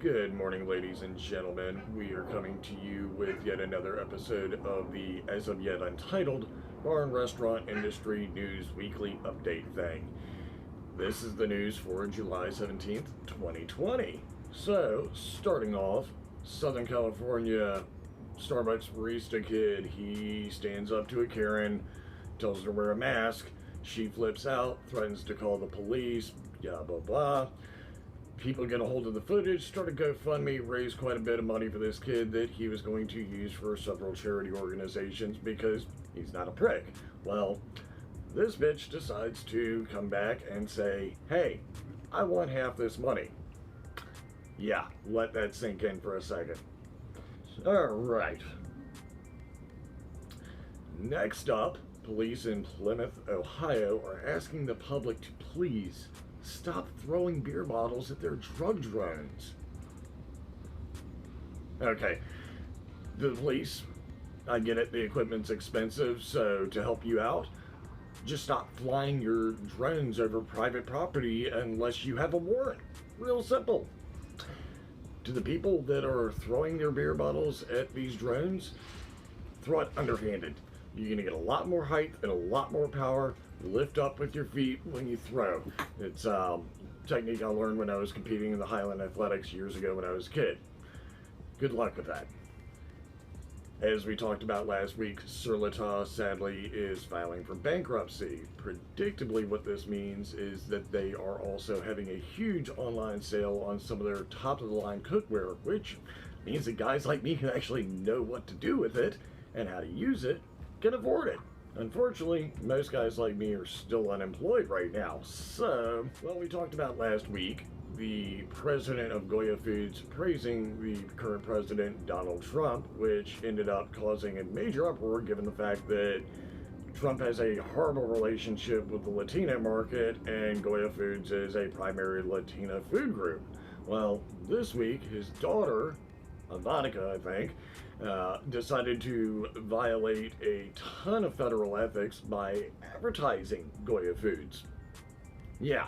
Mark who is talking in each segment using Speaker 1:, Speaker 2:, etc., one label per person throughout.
Speaker 1: Good morning, ladies and gentlemen. We are coming to you with yet another episode of the as of yet untitled Bar and Restaurant Industry News Weekly Update thing. This is the news for July 17th, 2020. So, starting off, Southern California Starbucks barista kid, he stands up to a Karen, tells her to wear a mask. She flips out, threatens to call the police, blah, blah, blah. People get a hold of the footage, start a GoFundMe, raise quite a bit of money for this kid that he was going to use for several charity organizations because he's not a prick. Well, this bitch decides to come back and say, hey, I want half this money. Yeah, let that sink in for a second. Alright. Next up, police in Plymouth, Ohio are asking the public to please stop throwing beer bottles at their drug drones. Okay, the police, I get it, the equipment's expensive, so to help you out, just stop flying your drones over private property unless you have a warrant. Real simple. To the people that are throwing their beer bottles at these drones, throw it underhanded. You're going to get a lot more height and a lot more power. Lift up with your feet when you throw. It's a technique I learned when I was competing in the Highland Athletics years ago when I was a kid. Good luck with that. As we talked about last week, Sur La Table sadly is filing for bankruptcy. Predictably, what this means is that they are also having a huge online sale on some of their top-of-the-line cookware, which means that guys like me who actually know what to do with it and how to use it can afford it. Unfortunately, most guys like me are still unemployed right now. So, well, we talked about last week the president of Goya Foods praising the current president, Donald Trump, which ended up causing a major uproar given the fact that Trump has a horrible relationship with the Latina market and Goya Foods is a primary Latina food group. Well, this week, his daughter, Ivanka, I think, decided to violate a ton of federal ethics by advertising Goya Foods. Yeah,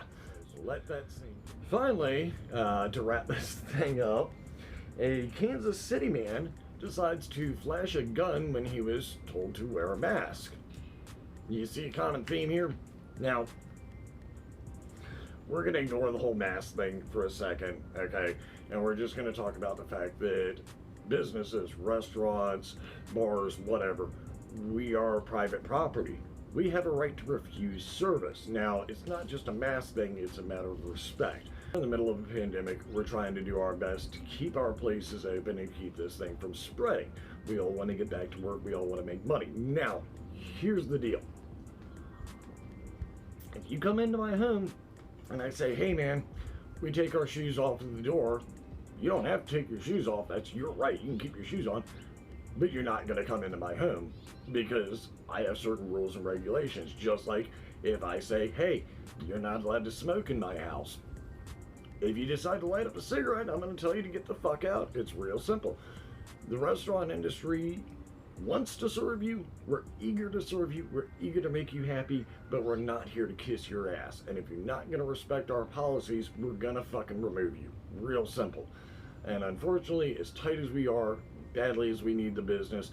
Speaker 1: so let that sink. Finally, to wrap this thing up, a Kansas City man decides to flash a gun when he was told to wear a mask. You see a common theme here? Now, we're going to ignore the whole mask thing for a second, okay? And we're just going to talk about the fact that businesses, restaurants, bars, whatever, we are private property. We have a right to refuse service. Now, it's not just a mask thing, it's a matter of respect. In the middle of a pandemic, we're trying to do our best to keep our places open and keep this thing from spreading. We all want to get back to work, we all want to make money. Now, here's the deal. If you come into my home and I say, hey man, we take our shoes off at the door, you don't have to take your shoes off, that's your right, you can keep your shoes on, but you're not going to come into my home because I have certain rules and regulations. Just like if I say, hey, you're not allowed to smoke in my house. If you decide to light up a cigarette, I'm going to tell you to get the fuck out. It's real simple. The restaurant industry wants to serve you, we're eager to serve you, we're eager to make you happy, but we're not here to kiss your ass. And if you're not going to respect our policies, we're going to fucking remove you. Real simple. And unfortunately, as tight as we are, badly as we need the business,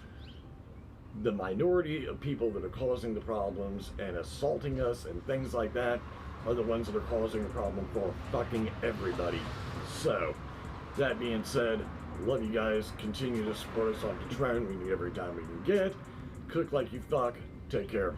Speaker 1: the minority of people that are causing the problems and assaulting us and things like that are the ones that are causing the problem for fucking everybody. So, that being said, love you guys. Continue to support us on Patreon. We need every time we can get. Cook like you fuck. Take care.